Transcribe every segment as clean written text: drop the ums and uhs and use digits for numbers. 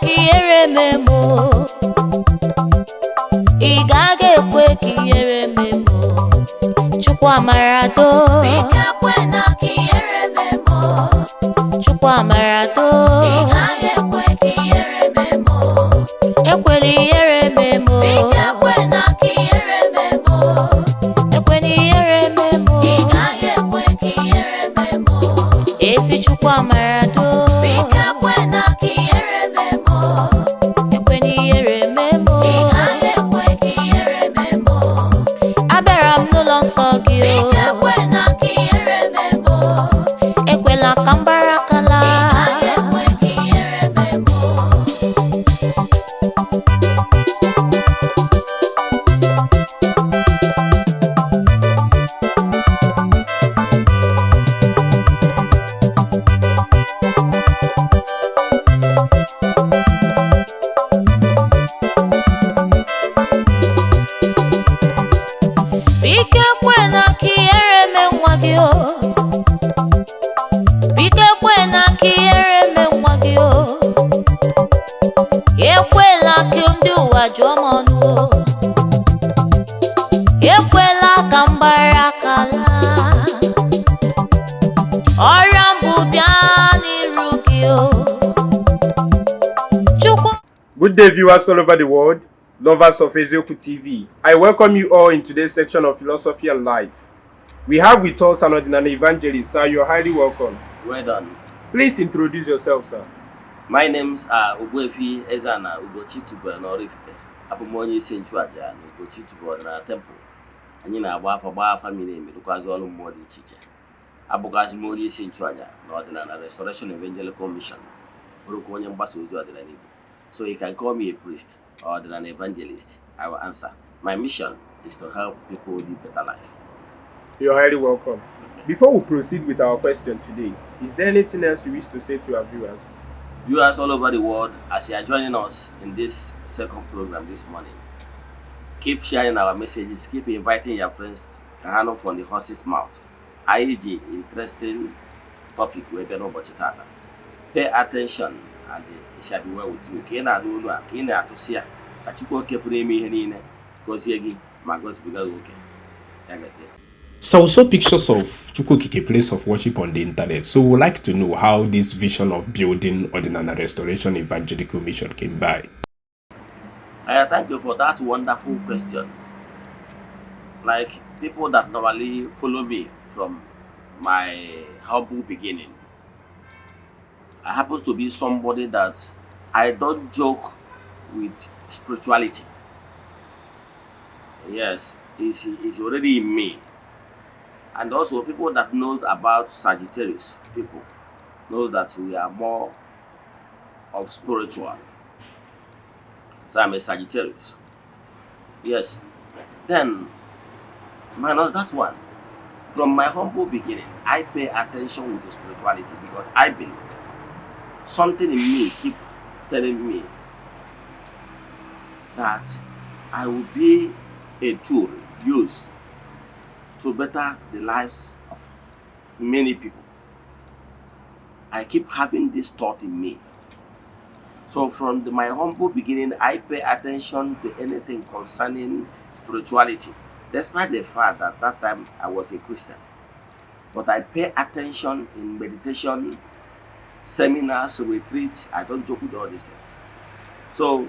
ihere memo. Ị gaghị ekwe ka ihere memo. Chukwu amarado. Ị ga-ekwe na ka ihere memo. Chukwu amarado. Ị gaghị ekwe ka ihere memo. Ekwela ihere memo. Ị ga-ekwe na ka ihere memo. Ekwela ihere memo. Ị gaghị ekwe ka ihere memo. Ezi Chukwu amarado. Ị ga-ekwe na ka ihere memo. Ekwela ihere memo. Ị gaghị ekwe ka ihere memo. Abịara m n'ụlọ nsọ gị o. Ị ga-ekwe na ka ihere memo. Ekwela ka m gbara akala. Ị gaghị ekwe ka ihere memo. Biko ekwela ka ihere mee nwa gị o. Biko ekwela ka ihere mee nwa gị o. Ekwela ka ndị ụwa jụọ m ọnụ o. Ekwela ka m gbara akala. Ọrịa mbụ bịa n'iru gị o. Chukwu. Good day, viewers all over the world, lovers of Eze-Ana TV. I welcome you all in today's section of Philosophy and Life. We have with us an ordinary evangelist, sir. You're highly welcome. Well done. Please introduce yourself, sir. My name's Eze-Ana Chukwu n'Oraifite. Abụ m onye isi nchụaja na Chukwu ọdịnala temple. Anyị na-agba afa miri emi rụkwazị ọrụ mmụọ dị iche iche. Abụkwazị m onye isi nchụaja na ọdịnala Restoration Evangelical Mission. Bụrụkwa onye mgbasa ozi ọdịnala Igbo. So you can call me a priest or an evangelist. I will answer. My mission is to help people live better life. You're highly welcome. Before we proceed with our question today, is there anything else you wish to say to our viewers? Viewers all over the world, as you are joining us in this second program this morning, keep sharing our messages, keep inviting your friends to handle from the horse's mouth. IEG, interesting topic, we're going to pay attention and it shall be well with you. Kena adunu a, kena atusia. Kachukwu Okike pụrụ ime ihe niile. Gozie gị ma gozibiga gị oke. Ya gazie. So we saw pictures of Chukwu Okike place of worship on the internet. So we would like to know how this vision of building Ordinary Restoration Evangelical Mission came by. I thank you for that wonderful question. Like people that normally follow me from my humble beginning, I happen to be somebody that I don't joke with spirituality. Yes, it's already in me. And also people that knows about Sagittarius, people know that we are more of spiritual. So I'm a Sagittarius. Yes. Then, minus that one, from my humble beginning, I pay attention with the spirituality because I believe something in me keep telling me that I will be a tool used to better the lives of many people. I keep having this thought in me. So from my humble beginning, I pay attention to anything concerning spirituality, despite the fact that that time I was a Christian. But I pay attention in meditation, seminars, retreats. I don't joke with all these things. So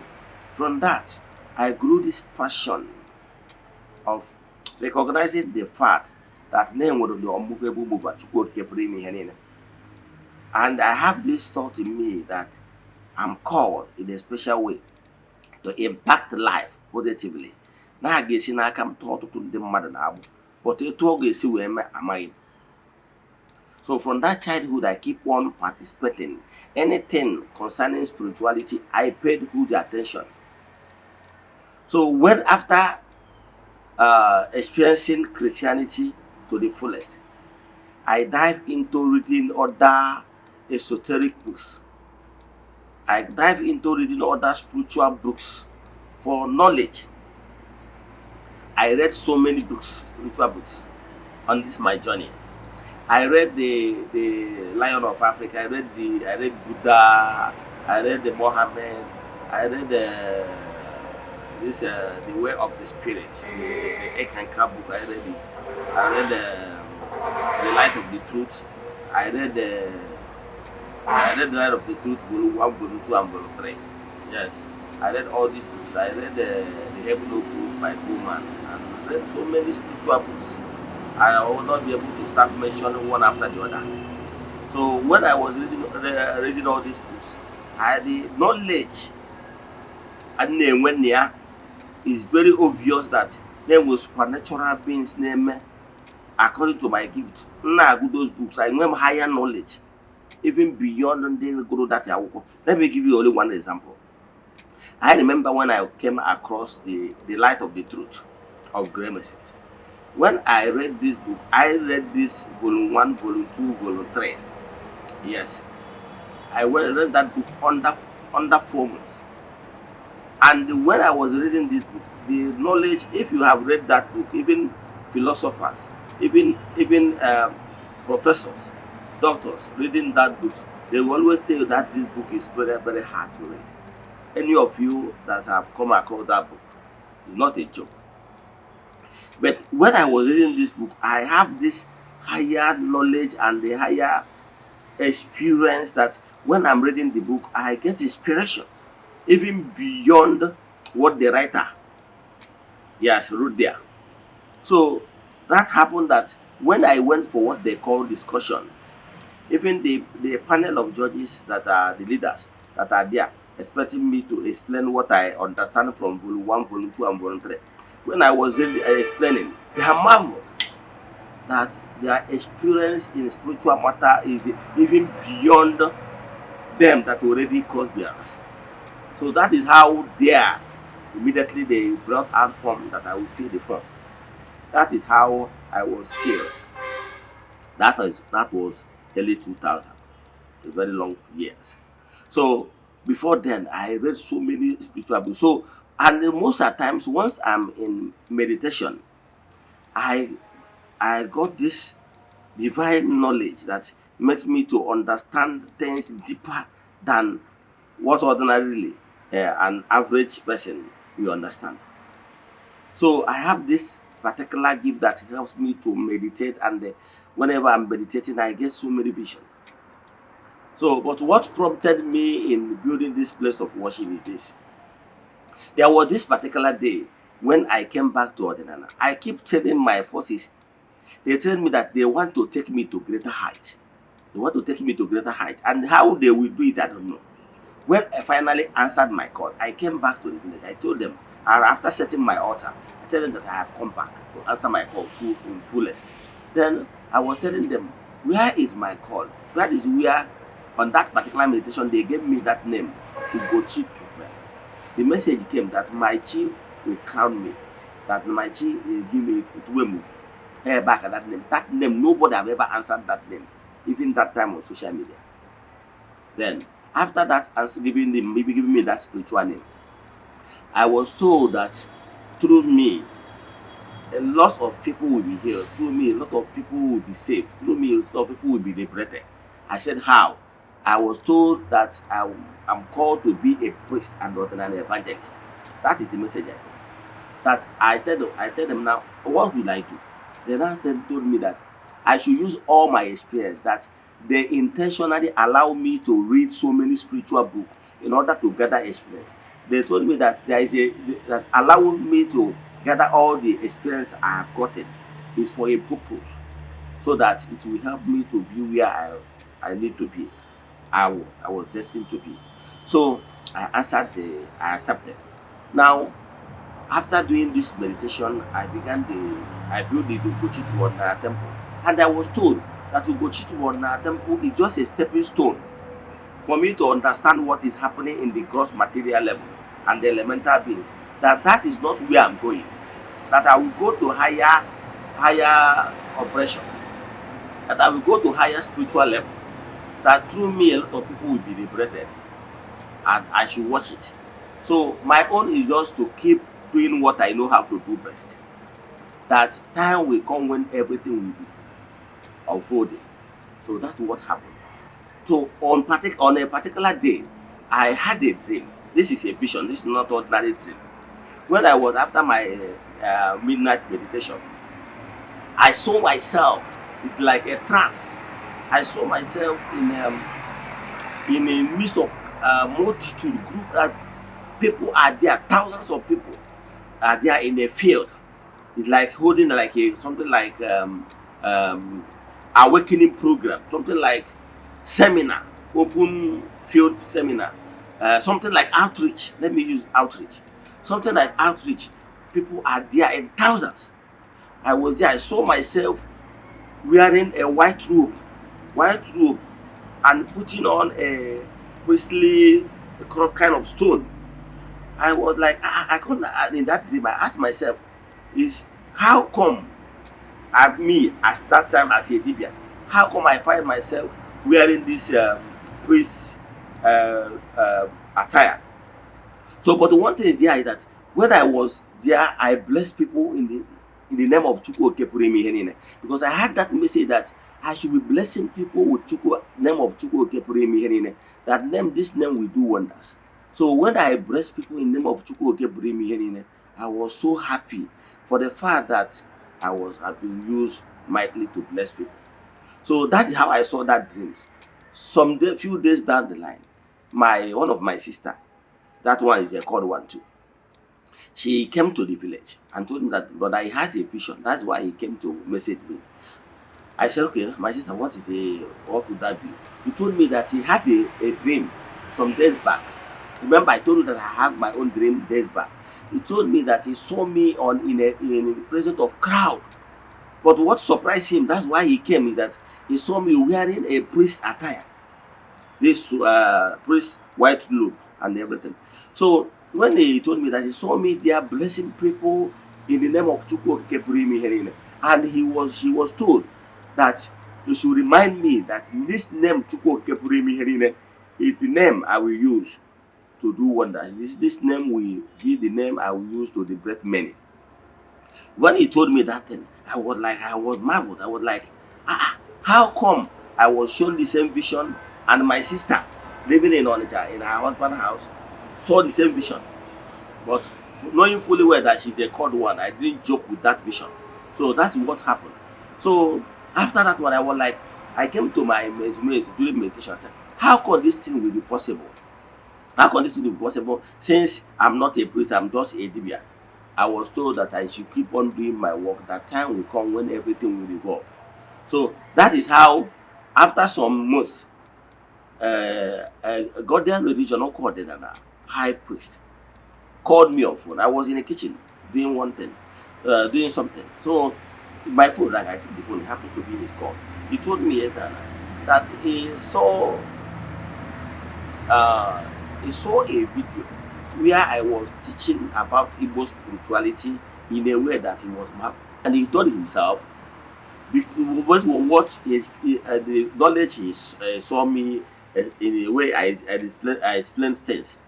from that, I grew this passion of recognizing the fact that name was the unmovable mover, Chukwu Okike. And I have this thought in me that I'm called in a special way to impact life positively. Now I guess I come to the mother now, but it all gets where am I? So from that childhood, I keep on participating. Anything concerning spirituality, I paid good attention. So when after experiencing Christianity to the fullest, I dive into reading other esoteric books. I dive into reading other spiritual books for knowledge. I read so many books, spiritual books, on this my journey. I read the Lion of Africa. I read Buddha. I read the Mohammed. I read the Way of the Spirit, the Ekanka book. I read it. I read the Light of the Truth. I read the Light of the Truth, volume 1, volume 2, and volume 3. Yes, I read all these books. I read the Heaven Books by Bowman, and read so many spiritual books. I will not be able to start mentioning one after the other. So when I was reading all these books, the knowledge and when there is very obvious that there was supernatural beings name according to my gift. Now I go those books, I know higher knowledge, even beyond the go that I will. Let me give you only one example. I remember when I came across the Light of the Truth of Grey Message. When I read this book, I read this volume 1, volume 2, volume 3. Yes. I read that book under 4 months. And when I was reading this book, the knowledge, if you have read that book, even philosophers, even professors, doctors reading that book, they will always tell you that this book is very, very hard to read. Any of you that have come across that book, it's not a joke. But when I was reading this book, I have this higher knowledge and the higher experience that when I'm reading the book, I get inspirations even beyond what the writer wrote there. So that happened that when I went for what they call discussion, even the panel of judges that are the leaders that are there expecting me to explain what I understand from volume 1, volume 2, and volume 3. When I was explaining, they have marveled that their experience in spiritual matter is even beyond them that already crossed bearers. So that is how immediately they brought out form that I will fill the form. That is how I was sealed. That was early 2000, a very long years. So before then, I read so many spiritual books. So, and most of the times, once I'm in meditation, I got this divine knowledge that makes me to understand things deeper than what ordinarily an average person will understand. So I have this particular gift that helps me to meditate, and whenever I'm meditating, I get so many visions. So, but what prompted me in building this place of worship is this. There was this particular day when I came back to Eze-Ana. I keep telling my forces, they tell me that they want to take me to greater height. They want to take me to greater height. And how they will do it, I don't know. When I finally answered my call, I came back to the village. I told them, and after setting my altar, I told them that I have come back to answer my call in fullest. Then I was telling them, where is my call? That is where, on that particular meditation, they gave me that name, Ugochi Tupe. The message came that my chi will crown me, that my chi will give me Utuwemu. Back at that name. That name, nobody have ever answered that name, even that time on social media. Then, after that, giving me that spiritual name, I was told that through me, a lot of people will be healed. Through me, a lot of people will be saved. Through me, a lot of people will be liberated. I said, how? I was told that I'm called to be a priest and not an evangelist. That is the message I got. That I tell them now, what will I do? The last time told me that I should use all my experience, that they intentionally allow me to read so many spiritual books in order to gather experience. They told me that there is that allowing me to gather all the experience I have gotten is for a purpose, so that it will help me to be where I need to be. I was destined to be. So I accepted. Now, after doing this meditation, I built the Ugochi Tupe temple. And I was told that Ugochi Tupe temple is just a stepping stone for me to understand what is happening in the gross material level and the elemental beings. That is not where I'm going. That I will go to higher operation. That I will go to higher spiritual level. That through me a lot of people will be liberated. And I should watch it. So my own is just to keep doing what I know how to do best. That time will come when everything will be unfolding. So that's what happened. So on a particular day, I had a dream. This is a vision. This is not ordinary dream. When I was after my midnight meditation, I saw myself. It's like a trance. I saw myself in a midst of multitude group that people are there. Thousands of people are there in a field. It's like holding like something like awakening program, something like seminar, open field seminar, something like outreach. Let me use outreach. Something like outreach. People are there in thousands. I was there. I saw myself wearing a white robe, and putting on a priestly cross kind of stone. I was like, I couldn't. In that dream, I asked myself, is how come me at that time as a Libyan, how come I find myself wearing this priest attire? So, but the one thing is there is that when I was there, I blessed people in the name of Chukwu Okike, because I had that message that I should be blessing people with name of Chukwu Okike, that this name will do wonders. So when I blessed people in the name of Chukwu Okike, I was so happy for the fact that I've been used mightily to bless people. So that is how I saw that dreams. Few days down the line, one of my sister, that one is a called one too. She came to the village and told me that brother, he has a vision. That's why he came to message me. I said, okay, my sister, what could that be? He told me that he had a dream some days back. Remember, I told you that I have my own dream days back. He told me that he saw me in the presence of crowd. But what surprised him, that's why he came, is that he saw me wearing a priest attire. This priest white robe and everything. So when he told me that he saw me there blessing people in the name of Chukwu Okike, and he was told that you should remind me that this name Chukwu Okike is the name I will use to do wonders. This name will be the name I will use to liberate many. When he told me that thing, I was marveled. I was like, how come I was shown the same vision, and my sister living in Onitsha in her husband's house saw the same vision? But knowing fully well that she's a called one, I didn't joke with that vision. So that's what happened. So after that one, I was like, I came to my mates during meditation. How can this thing will be possible? How can this thing be possible since I'm not a priest, I'm just a Dibia? I was told that I should keep on doing my work. That time will come when everything will evolve. So that is how, after some months, a Ghanaian religion called Eze-Ana, high priest, called me on phone. I was in the kitchen doing one thing, doing something. So my phone rang. I picked the phone. It happened to be his call. He told me, Eze-Ana, that he saw a video where I was teaching about Igbo spirituality in a way that he was marveled. And he told himself, because what the knowledge he saw me in a way I explained things.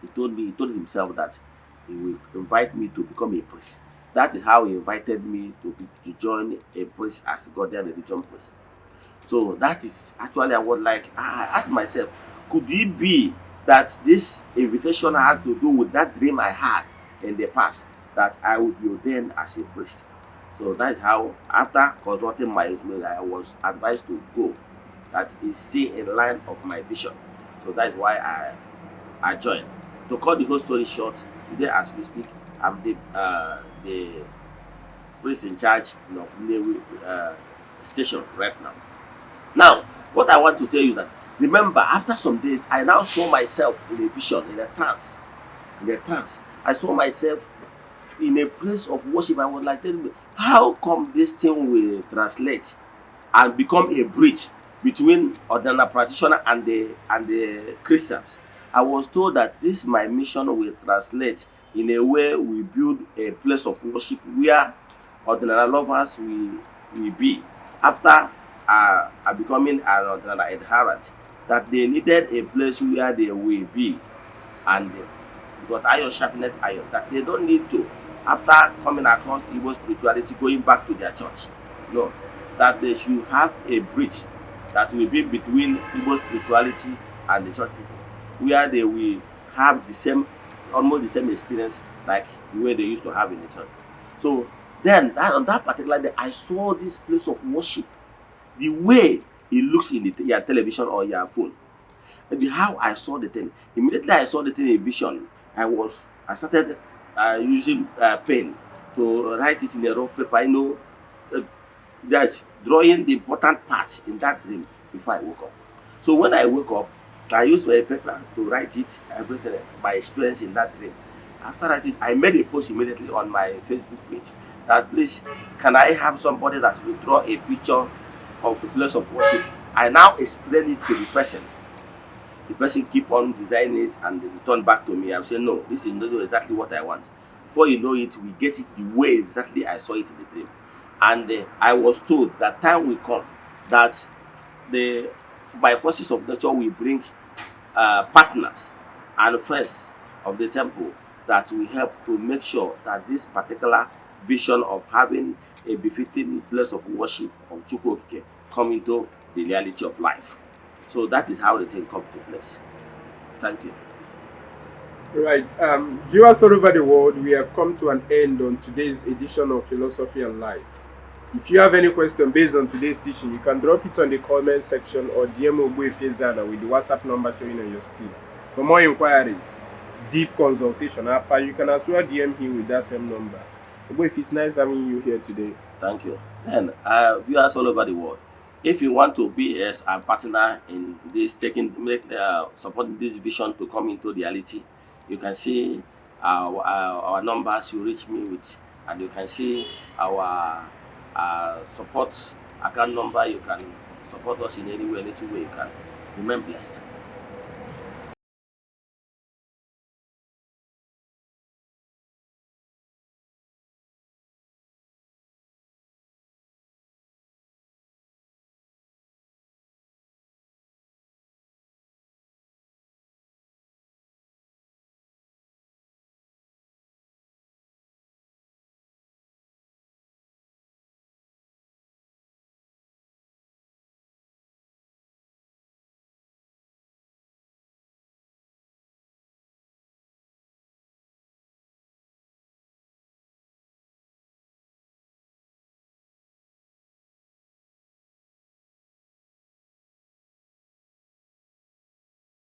He told himself that he will invite me to become a priest. That is how he invited me to join a priest as Ghanaian religion priest. So that is actually, I was like, I asked myself, could it be that this invitation had to do with that dream I had in the past, that I would be ordained as a priest? So that is how, after consulting my husband, I was advised to go. That is still in line of my vision. So that is why I joined. To cut the whole story short, today as we speak, I'm the priest in charge of Newe station right now. Now, what I want to tell you that, remember, after some days, I now saw myself in a vision, in a trance. I saw myself in a place of worship. I was like, telling me, how come this thing will translate and become a bridge between Eze-Ana practitioner and the Christians? I was told that this my mission will translate in a way we build a place of worship where Eze-Ana lovers will be after becoming an Eze-Ana adherent. That they needed a place where they will be, and because iron sharpened iron, that they don't need to, after coming across Igbo spirituality, going back to their church. No, that they should have a bridge that will be between Igbo spirituality and the church people. where they will have the same, almost the same experience like the way they used to have in the church. So then on that particular day, I saw this place of worship, the way it looks in your television or your phone. Maybe how I saw the thing. Immediately I saw the thing in vision. I started using pen to write it in a rough paper. That's drawing the important part in that dream before I woke up. So when I woke up, I used my paper to write it, everything, my experience in that dream. After writing, I made a post immediately on my Facebook page that please, can I have somebody that will draw a picture of a place of worship? I now explain it to the person. The person keep on designing it and return back to me. I say, no, this is not exactly what I want. Before you know it, we get it the way exactly I saw it in the dream. And I was told that time will come that by forces of nature we bring partners and friends of the temple that will help to make sure that this particular vision of having a befitting place of worship of Chukwu Okike come into the reality of life. So that is how the thing comes to place. Thank you. Right. Viewers all over the world, we have come to an end on today's edition of Philosophy and Life. If you have any question based on today's teaching, you can drop it on the comment section or DM Eze-Ana with the WhatsApp number showing on your screen. For more inquiries, deep consultation, you can as well DM him with that same number. It's nice having you here today. Thank you. And viewers all over the world, if you want to be a partner in this, supporting this vision to come into reality, you can see our numbers you reach me with, and you can see our support account number. You can support us in any way, little way you can. Remain blessed.